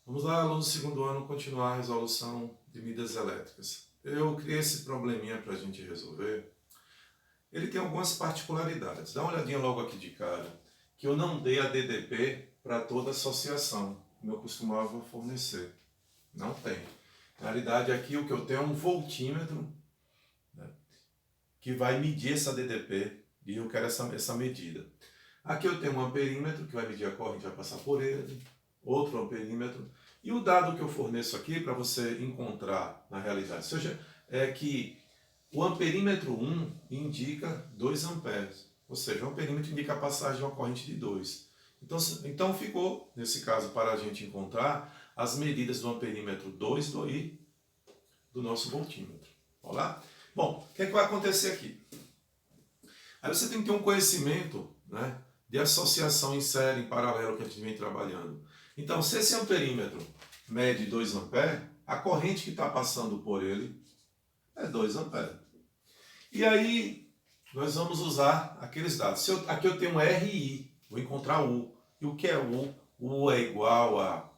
Vamos lá, alunos do segundo ano, continuar a resolução de medidas elétricas. Eu criei esse probleminha para a gente resolver. Ele tem algumas particularidades. Dá uma olhadinha logo aqui de cara, que eu não dei a DDP para toda associação, como eu costumava fornecer. Não tem. Na realidade, aqui o que eu tenho é um voltímetro, né, que vai medir essa DDP, e eu quero essa medida. Aqui eu tenho um amperímetro, que vai medir a corrente, vai passar por ele, outro amperímetro, e o dado que eu forneço aqui para você encontrar na realidade, seja, é que o amperímetro 1 indica 2 amperes, ou seja, o amperímetro indica a passagem de uma corrente de 2. Então ficou, nesse caso, para a gente encontrar as medidas do amperímetro 2 e do nosso voltímetro. Vamos lá? Bom, o que é que vai acontecer aqui? Aí você tem que ter um conhecimento, né, de associação em série, em paralelo, que a gente vem trabalhando. Então, se esse amperímetro mede 2 amperes, a corrente que está passando por ele é 2 amperes. E aí, nós vamos usar aqueles dados. Aqui eu tenho um RI, vou encontrar U. E o que é U? U é igual a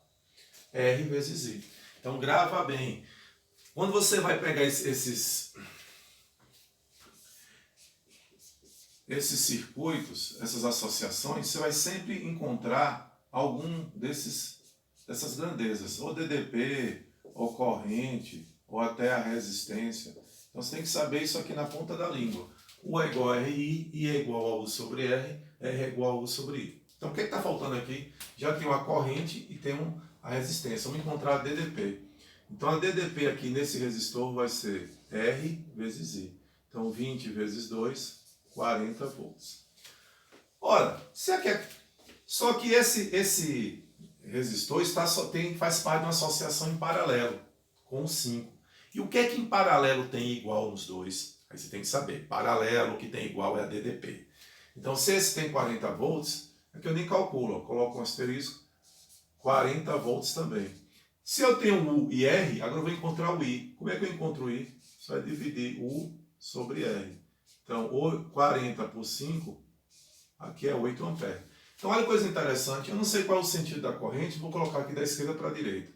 R vezes I. Então, grava bem. Quando você vai pegar esses circuitos, essas associações, você vai sempre encontrar algum dessas grandezas, ou DDP, ou corrente, ou até a resistência. Então você tem que saber isso aqui na ponta da língua. U é igual a RI, I é igual a U sobre R, R é igual a U sobre I. Então o que está faltando aqui? Já tem uma corrente e tem a resistência. Vamos encontrar a DDP. Então a DDP aqui nesse resistor vai ser R vezes I. Então 20 vezes 2, 40 volts. Ora, só que esse resistor faz parte de uma associação em paralelo com o 5. E o que é que em paralelo tem igual nos dois? Aí você tem que saber. Paralelo, o que tem igual é a DDP. Então, se esse tem 40 volts, aqui eu nem calculo, eu coloco um asterisco, 40 volts também. Se eu tenho U e R, agora eu vou encontrar o I. Como é que eu encontro o I? Só é dividir U sobre R. Então, 40 por 5, aqui é 8 amperes. Então, olha que coisa interessante. Eu não sei qual é o sentido da corrente, vou colocar aqui da esquerda para a direita.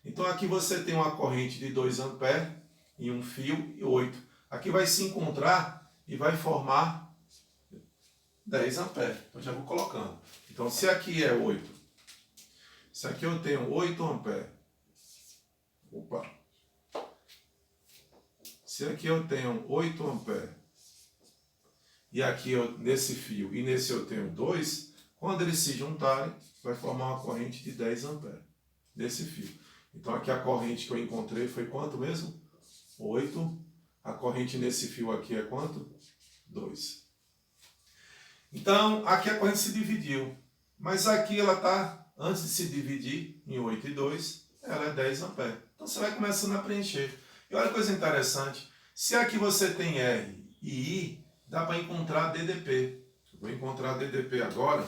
Então, aqui você tem uma corrente de 2 amperes em um fio e 8. Aqui vai se encontrar e vai formar 10 amperes. Então, já vou colocando. Então, se aqui é 8, se aqui eu tenho 8 amperes, opa, se aqui eu tenho 8 amperes, e aqui nesse fio e nesse eu tenho 2, quando eles se juntarem, vai formar uma corrente de 10 amperes nesse fio. Então aqui a corrente que eu encontrei foi quanto mesmo? 8. A corrente nesse fio aqui é quanto? 2. Então aqui a corrente se dividiu. Mas aqui ela está, antes de se dividir em 8 e 2, ela é 10 amperes. Então você vai começando a preencher. E olha que coisa interessante. Se aqui você tem R e I, dá para encontrar DDP. Eu vou encontrar DDP agora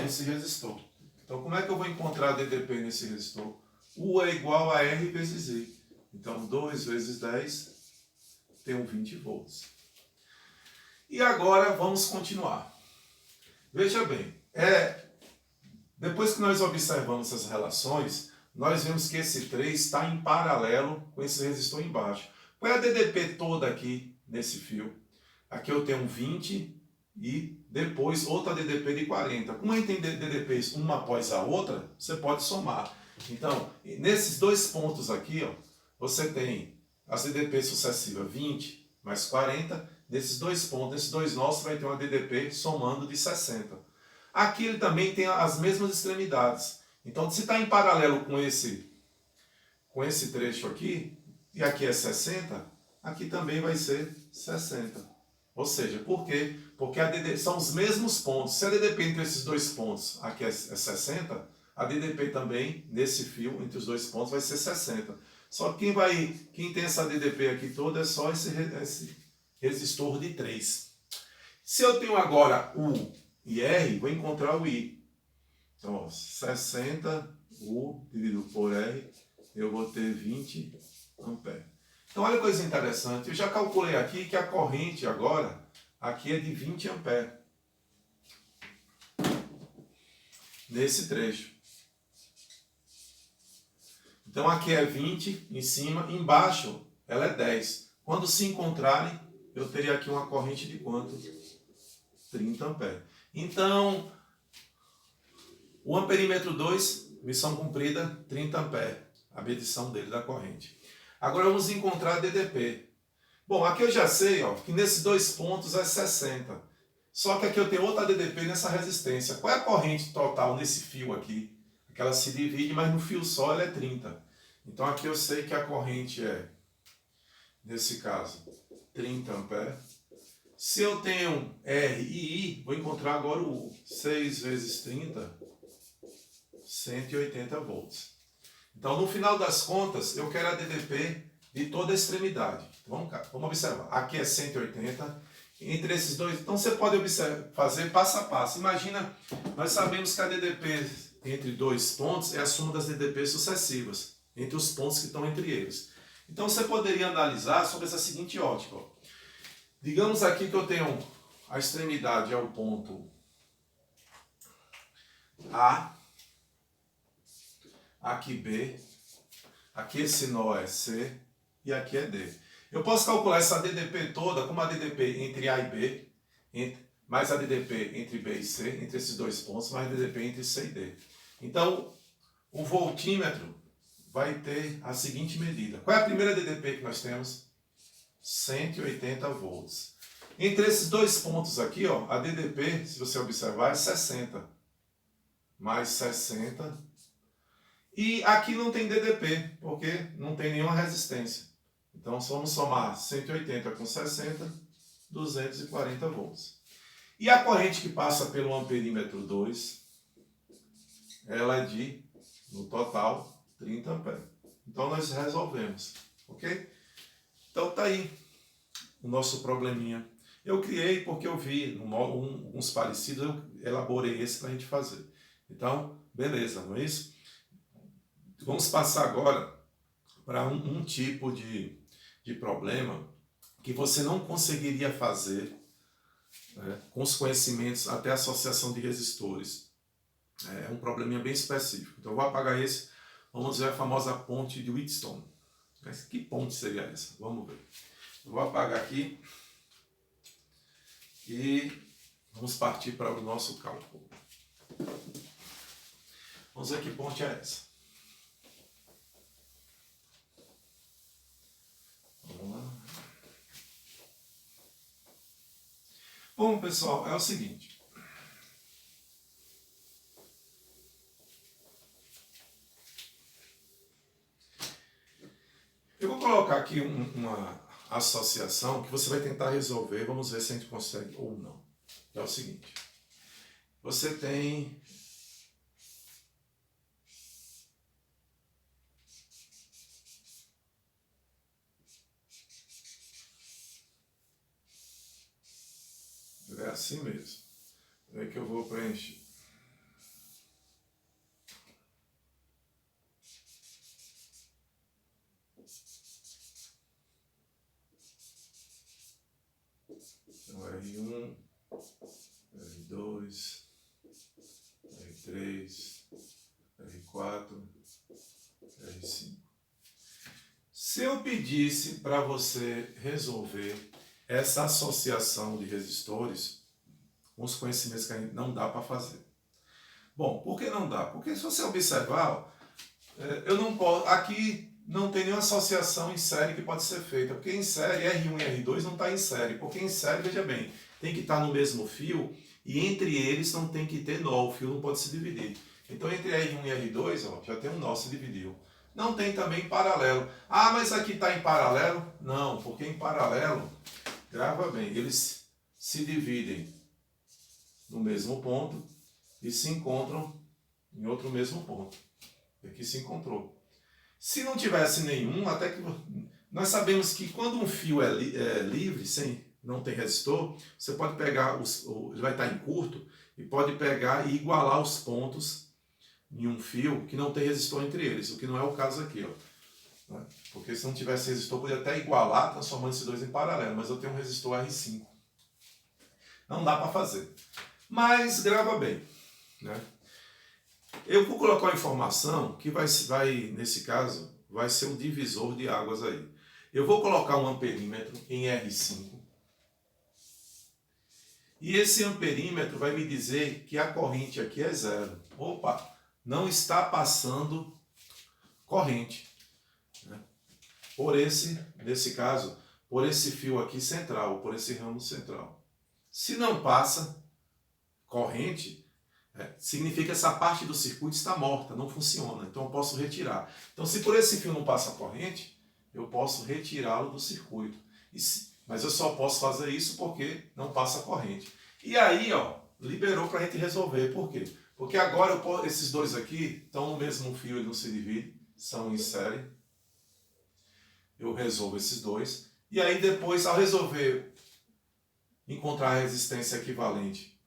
nesse resistor. Então, como é que eu vou encontrar DDP nesse resistor? U é igual a R vezes I. Então, 2 vezes 10 tem 20 volts. E agora, vamos continuar. Veja bem, depois que nós observamos essas relações, nós vemos que esse 3 está em paralelo com esse resistor embaixo. Qual é a DDP toda aqui nesse fio? Aqui eu tenho 20 e depois outra DDP de 40. Como a gente tem DDPs uma após a outra, você pode somar. Então, nesses dois pontos aqui, ó, você tem as DDPs sucessivas 20 mais 40. Nesses dois pontos, nesses dois nós, você vai ter uma DDP somando de 60. Aqui ele também tem as mesmas extremidades. Então, se está em paralelo com esse trecho aqui, e aqui é 60, aqui também vai ser 60. Ou seja, por quê? Porque são os mesmos pontos. Se a DDP entre esses dois pontos aqui é 60, a DDP também, nesse fio, entre os dois pontos, vai ser 60. Só que quem tem essa DDP aqui toda é só esse resistor de 3. Se eu tenho agora U e R, vou encontrar o I. Então, ó, 60 U dividido por R, eu vou ter 20 amperes. Então, olha que coisa interessante. Eu já calculei aqui que a corrente agora, aqui é de 20 amperes. Nesse trecho. Então aqui é 20 em cima, embaixo ela é 10. Quando se encontrarem, eu teria aqui uma corrente de quanto? 30 amperes. Então, o amperímetro 2, missão cumprida, 30 amperes, a medição dele da corrente. Agora vamos encontrar a DDP. Bom, aqui eu já sei que nesses 2 pontos é 60. Só que aqui eu tenho outra DDP nessa resistência. Qual é a corrente total nesse fio aqui? Que ela se divide, mas no fio só ela é 30. Então aqui eu sei que a corrente é, nesse caso, 30 amperes. Se eu tenho R e I, vou encontrar agora o U. 6 vezes 30, 180 volts. Então, no final das contas, eu quero a DDP de toda a extremidade. Vamos observar. Aqui é 180. Entre esses dois, então você pode fazer passo a passo. Imagina, nós sabemos que a DDP entre 2 pontos é a soma das DDP sucessivas, entre os pontos que estão entre eles. Então você poderia analisar sobre essa seguinte ótica. Digamos aqui que eu tenho a extremidade é o ponto A, aqui B, aqui esse nó é C e aqui é D. Eu posso calcular essa DDP toda como a DDP entre A e B, mais a DDP entre B e C, entre esses 2 pontos, mais a DDP entre C e D. Então, o voltímetro vai ter a seguinte medida. Qual é a primeira DDP que nós temos? 180 volts. Entre esses 2 pontos aqui, a DDP, se você observar, é 60. Mais 60. E aqui não tem DDP, porque não tem nenhuma resistência. Então, vamos somar 180 com 60, 240 volts. E a corrente que passa pelo amperímetro 2, ela é de, no total, 30 amperes. Então, nós resolvemos, ok? Então, tá aí o nosso probleminha. Eu criei porque eu vi uns parecidos, eu elaborei esse para a gente fazer. Então, beleza, não é isso? Vamos passar agora para um tipo de problema que você não conseguiria fazer, né, com os conhecimentos até associação de resistores. É um probleminha bem específico. Então eu vou apagar esse. Vamos ver a famosa ponte de Wheatstone. Mas que ponte seria essa? Vamos ver. Eu vou apagar aqui e vamos partir para o nosso cálculo. Vamos ver que ponte é essa. Vamos lá. Bom, pessoal, é o seguinte. Eu vou colocar aqui uma associação que você vai tentar resolver. Vamos ver se a gente consegue ou não. É o seguinte. Você tem é assim mesmo. É que eu vou preencher. Então, R1, R2, R3, R4, R5. Se eu pedisse para você resolver essa associação de resistores, com os conhecimentos que a gente não dá para fazer. Bom, por que não dá? Porque se você observar, eu não posso, aqui não tem nenhuma associação em série que pode ser feita, porque em série R1 e R2 não está em série, porque em série, veja bem, tem que estar no mesmo fio e entre eles não tem que ter nó, o fio não pode se dividir. Então entre R1 e R2 já tem um nó, se dividiu. Não tem também paralelo. Ah, mas aqui está em paralelo? Não, porque em paralelo, grava bem, eles se dividem no mesmo ponto e se encontram em outro mesmo ponto. Aqui se encontrou. Se não tivesse nenhum, até que nós sabemos que quando um fio é livre, não tem resistor, você pode pegar, ele vai estar em curto, e pode pegar e igualar os pontos em um fio que não tem resistor entre eles, o que não é o caso aqui. Né? Porque se não tivesse resistor, poderia até igualar, transformando esses dois em paralelo, mas eu tenho um resistor R5. Não dá para fazer. Mas grava bem. Né? Eu vou colocar uma informação que nesse caso, vai ser um divisor de águas aí. Eu vou colocar um amperímetro em R5. E esse amperímetro vai me dizer que a corrente aqui é zero. Opa, não está passando corrente. Nesse caso, por esse fio aqui central, por esse ramo central. Se não passa corrente, significa que essa parte do circuito está morta, não funciona. Então eu posso retirar. Então se por esse fio não passa corrente, eu posso retirá-lo do circuito. Mas eu só posso fazer isso porque não passa corrente. E aí, ó, liberou para a gente resolver. Por quê? Porque agora esses dois aqui estão no mesmo fio, ele não se divide, são em série. Eu resolvo esses dois. E aí depois, ao resolver encontrar a resistência equivalente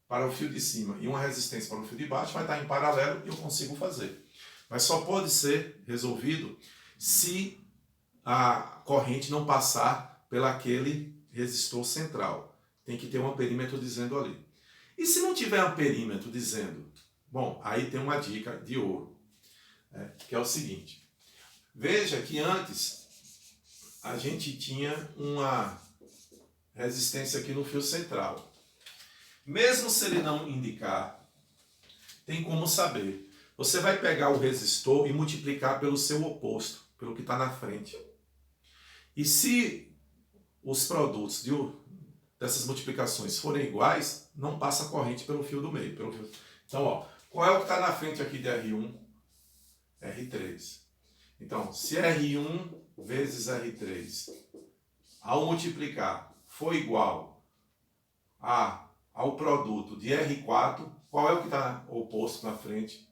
para o fio de cima e uma resistência para o fio de baixo, vai estar em paralelo e eu consigo fazer. Mas só pode ser resolvido se a corrente não passar pelaquele resistor central. Tem que ter um amperímetro dizendo ali. E se não tiver amperímetro dizendo, bom, aí tem uma dica de ouro, que é o seguinte. Veja que antes a gente tinha uma resistência aqui no fio central. Mesmo se ele não indicar, tem como saber. Você vai pegar o resistor e multiplicar pelo seu oposto, pelo que está na frente. E se os produtos dessas multiplicações forem iguais, não passa corrente pelo fio do meio. Então, ó, qual é o que está na frente aqui de R1? R3. Então, se R1 vezes R3, ao multiplicar, for igual ao produto de R4, qual é o que está oposto na frente?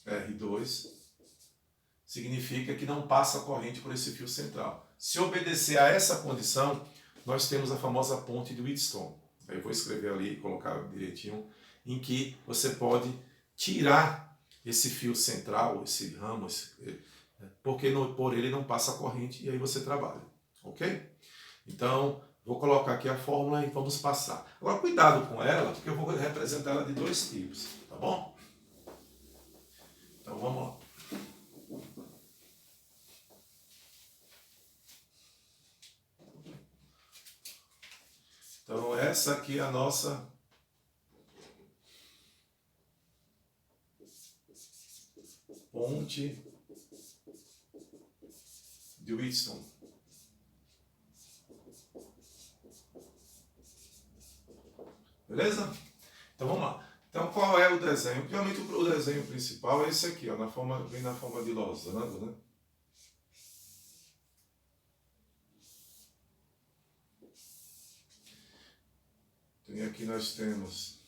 R2. Significa que não passa corrente por esse fio central. Se obedecer a essa condição, nós temos a famosa ponte de Wheatstone. Eu vou escrever ali e colocar direitinho, em que você pode tirar esse fio central, esse ramo, porque por ele não passa corrente e aí você trabalha, ok? Então, vou colocar aqui a fórmula e vamos passar. Agora, cuidado com ela, porque eu vou representar ela de dois tipos, tá bom? Então, vamos lá. Então, essa aqui é a nossa ponte de Wheatstone. Beleza? Então vamos lá. Então qual é o desenho? Realmente o desenho principal é esse aqui, ó, vem na forma de losango, né? E aqui nós temos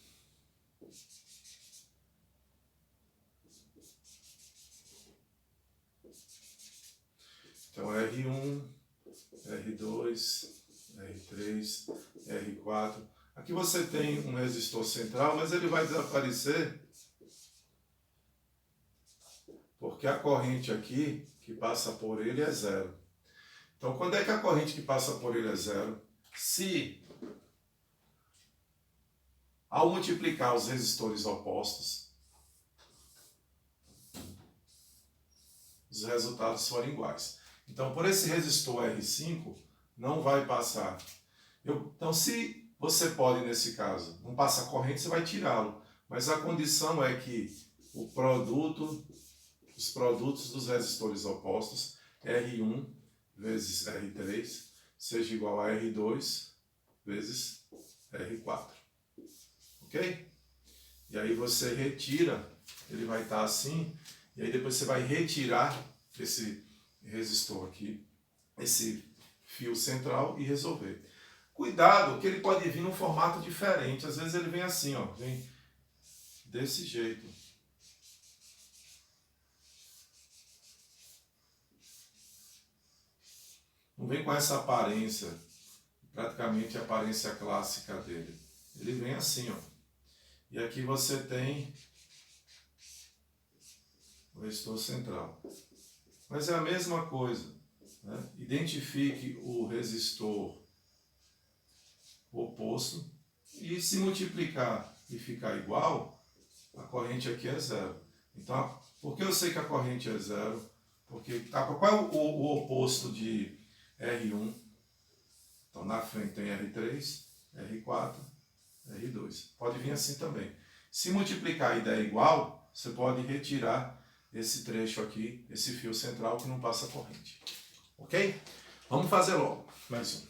então R1, R2, R3, R4. Aqui você tem um resistor central, mas ele vai desaparecer porque a corrente aqui que passa por ele é zero. Então, quando é que a corrente que passa por ele é zero? Se, ao multiplicar os resistores opostos, os resultados forem iguais. Então, por esse resistor R5, não vai passar. Então, se você pode, nesse caso, não passa corrente, você vai tirá-lo. Mas a condição é que os produtos dos resistores opostos, R1 vezes R3, seja igual a R2 vezes R4. Ok? E aí você retira, ele vai estar assim, e aí depois você vai retirar esse resistor aqui, esse fio central e resolver. Cuidado, que ele pode vir num formato diferente. Às vezes ele vem assim, ó, vem desse jeito. Não vem com essa aparência, praticamente a aparência clássica dele. Ele vem assim, ó. E aqui você tem o resistor central. Mas é a mesma coisa, né? Identifique o resistor oposto e se multiplicar e ficar igual, A corrente aqui é zero. Então, por que eu sei que a corrente é zero? Porque qual é o oposto de R1? Então, na frente tem R3, R4, R2. Pode vir assim também. Se multiplicar e der igual, você pode retirar esse trecho aqui, esse fio central que não passa corrente. Ok? Vamos fazer logo. Mais um.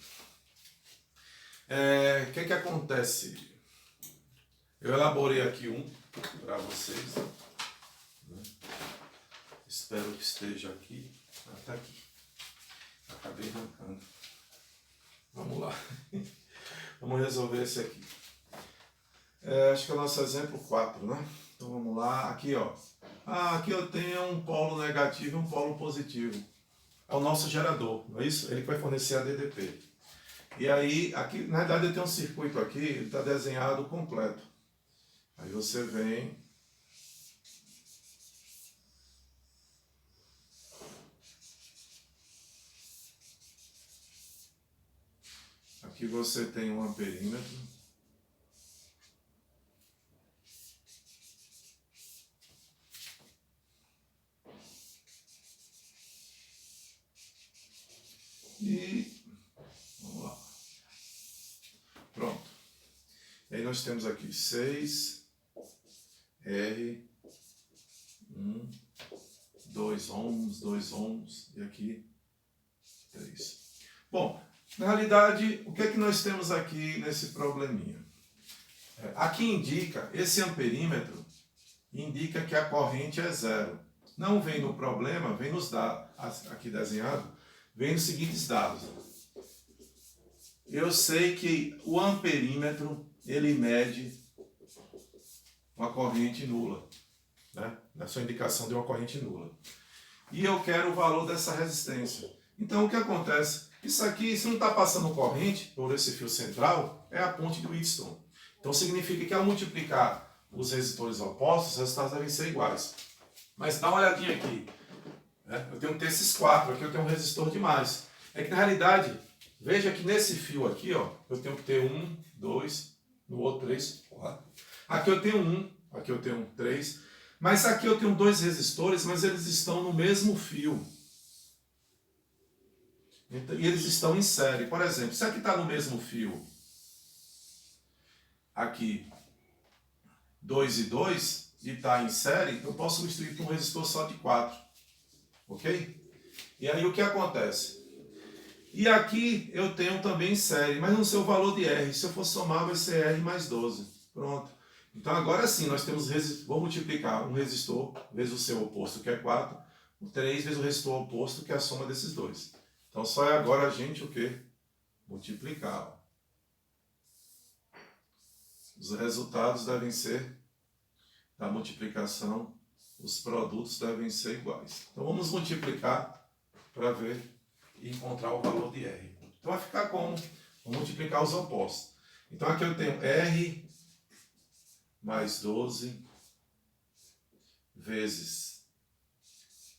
O que acontece? Eu elaborei aqui um para vocês. Espero que esteja aqui. Está aqui. Acabei arrancando. Vamos lá. Vamos resolver esse aqui. Acho que é o nosso exemplo 4, né? Então vamos lá. Aqui, ó. Aqui eu tenho um polo negativo e um polo positivo. É o nosso gerador, não é isso? Ele que vai fornecer a DDP. E aí, aqui, na verdade, eu tenho um circuito aqui, ele está desenhado completo. Aí você vem... Aqui você tem um amperímetro. E vamos lá. Pronto. E aí nós temos aqui 6, R, 1, 2 ohms, 2 ohms e aqui 3. Bom, na realidade, o que é que nós temos aqui nesse probleminha? Aqui indica, esse amperímetro indica que a corrente é zero. Não vem no problema, vem nos dados, aqui desenhado, vem nos seguintes dados. Eu sei que o amperímetro, ele mede uma corrente nula, né? Na sua indicação de uma corrente nula. E eu quero o valor dessa resistência. Então, o que acontece? Isso aqui, se não está passando corrente por esse fio central, é a ponte de Wheatstone. Então, significa que ao multiplicar os resistores opostos, os resultados devem ser iguais. Mas dá uma olhadinha aqui. Né? Eu tenho que ter esses 4, aqui eu tenho um resistor de mais. É que, na realidade, veja que nesse fio aqui, ó, eu tenho que ter 1, 2, no outro 3, 4. Aqui eu tenho 1, aqui eu tenho 3. Mas aqui eu tenho 2 resistores, mas eles estão no mesmo fio. E eles estão em série. Por exemplo, se aqui está no mesmo fio, aqui 2 e 2, e está em série, eu posso substituir por um resistor só de 4. Ok? E aí o que acontece? E aqui eu tenho também série, mas não sei o valor de R. Se eu for somar, vai ser R mais 12. Pronto. Então agora sim, nós temos, vou multiplicar um resistor vezes o seu oposto, que é 4, 3 vezes o resistor oposto, que é a soma desses dois. Então só é agora a gente o quê? Multiplicar. Os resultados devem ser da multiplicação, os produtos devem ser iguais. Então vamos multiplicar para ver e encontrar o valor de R. Então vai ficar como? Vou multiplicar os opostos. Então aqui eu tenho R mais 12 vezes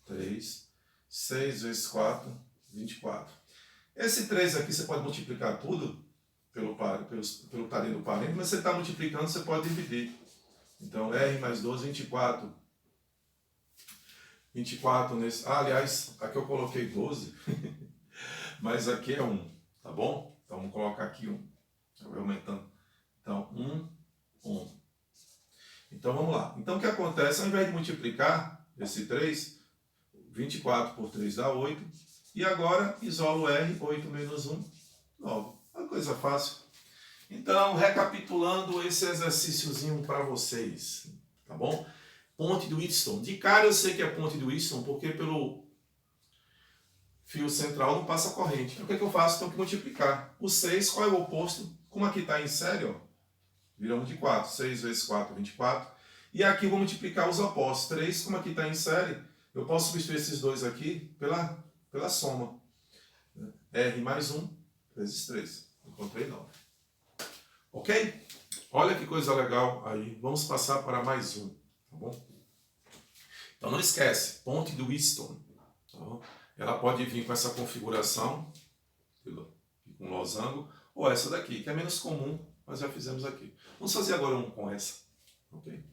3, 6 vezes 4, 24. Esse 3 aqui você pode multiplicar tudo pelo que está dentro do parênteses, mas você está multiplicando, você pode dividir. Então, R mais 12, 24. 24 nesse... aliás, aqui eu coloquei 12, mas aqui é 1, tá bom? Então, vamos colocar aqui 1. Eu vou aumentando. Então, 1. Então, vamos lá. Então, o que acontece? Ao invés de multiplicar esse 3, 24 por 3 dá 8. E agora, isolo R, 8 menos 1, 9. Uma coisa fácil. Então, recapitulando esse exercíciozinho para vocês, tá bom? Ponte de Wheatstone. De cara eu sei que é ponte de Wheatstone, porque pelo fio central não passa corrente. Então, o que, é que eu faço? Tenho que multiplicar. O 6, qual é o oposto? Como aqui está em série, ó, viramos de 4. 6 vezes 4, 24. E aqui eu vou multiplicar os opostos. 3, como aqui está em série, eu posso substituir esses dois aqui pela soma. R mais 1 vezes 3. Encontrei 9. Ok? Olha que coisa legal aí. Vamos passar para mais um. Tá bom? Então não esquece. Ponte do Wheatstone. Tá bom? Ela pode vir com essa configuração, com losango, ou essa daqui, que é menos comum, mas já fizemos aqui. Vamos fazer agora um com essa. Ok?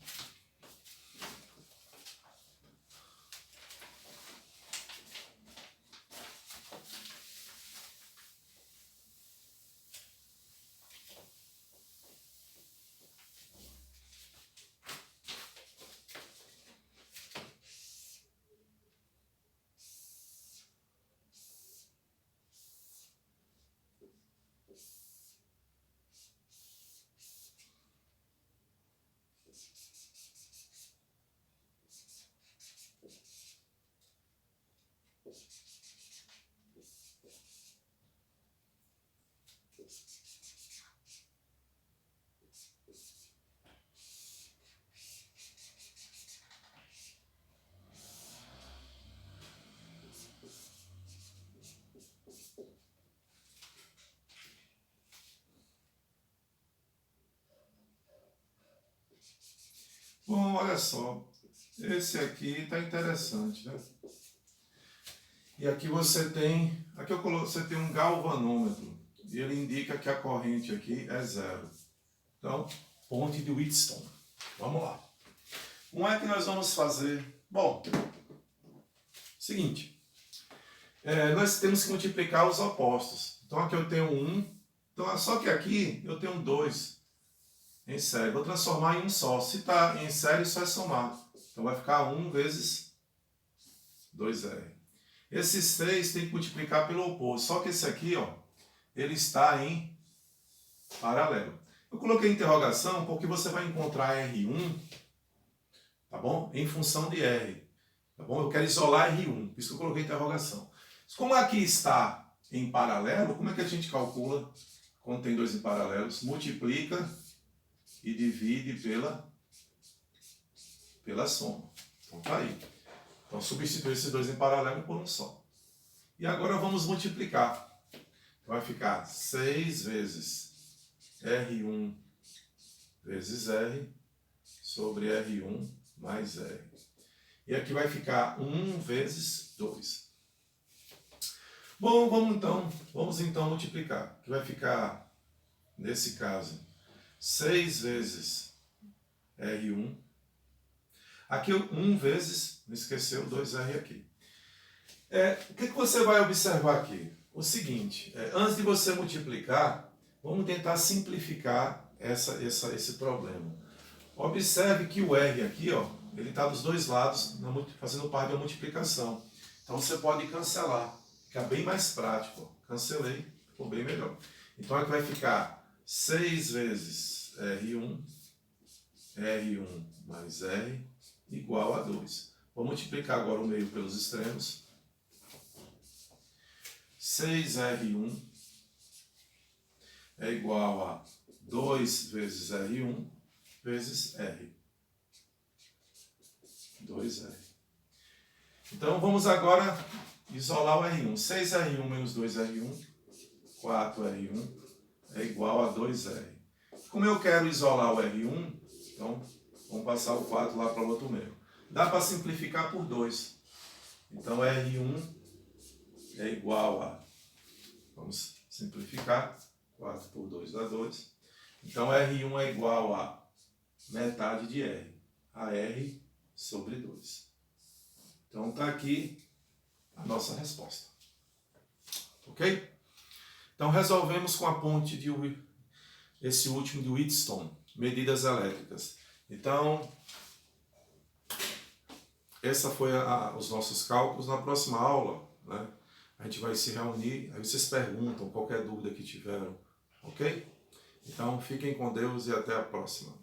Bom, olha só. Esse aqui está interessante, né? E aqui você tem, você tem um galvanômetro e ele indica que a corrente aqui é 0. Então, ponte de Wheatstone. Vamos lá. Como é que nós vamos fazer? Bom, seguinte, nós temos que multiplicar os opostos. Então aqui eu tenho 1, então, só que aqui eu tenho 2 em série. Vou transformar em um só. Se está em série, só é somado. Então vai ficar 1 vezes 2R. Esse 6 tem que multiplicar pelo oposto. Só que esse aqui, ó, ele está em paralelo. Eu coloquei interrogação porque você vai encontrar R1, tá bom? Em função de R, tá bom? Eu quero isolar R1, por isso que eu coloquei interrogação. Como aqui está em paralelo, como é que a gente calcula quando tem 2 em paralelos? Multiplica e divide pela soma. Então tá aí. Então substitui esses 2 em paralelo por um só. E agora vamos multiplicar. Vai ficar 6 vezes R1 vezes R sobre R1 mais R. E aqui vai ficar 1 vezes 2. Bom, vamos então multiplicar. Que vai ficar, nesse caso, 6 vezes R1. Aqui 1 vezes, não esqueceu, 2R aqui. O que você vai observar aqui? O seguinte, antes de você multiplicar, vamos tentar simplificar esse problema. Observe que o R aqui, ó, ele está dos dois lados, fazendo parte da multiplicação. Então você pode cancelar, fica bem mais prático. Ó. Cancelei, ficou bem melhor. Então aqui vai ficar 6 vezes R1 mais R igual a 2. Vou multiplicar agora o meio pelos extremos. 6R1 é igual a 2 vezes R1 vezes R. 2R. Então vamos agora isolar o R1. 6R1 menos 2R1, 4R1 é igual a 2R. Como eu quero isolar o R1, então vamos passar o 4 lá para o outro meio. Dá para simplificar por 2. Então R1 é igual a, vamos simplificar, 4 por 2 dá 2. Então R1 é igual a metade de R, a R sobre 2. Então está aqui a nossa resposta. Ok? Então resolvemos com a ponte de esse último de Wheatstone, medidas elétricas. Então, essa foi os nossos cálculos. Na próxima aula, né, a gente vai se reunir, aí vocês perguntam qualquer dúvida que tiveram, ok? Então, fiquem com Deus e até a próxima.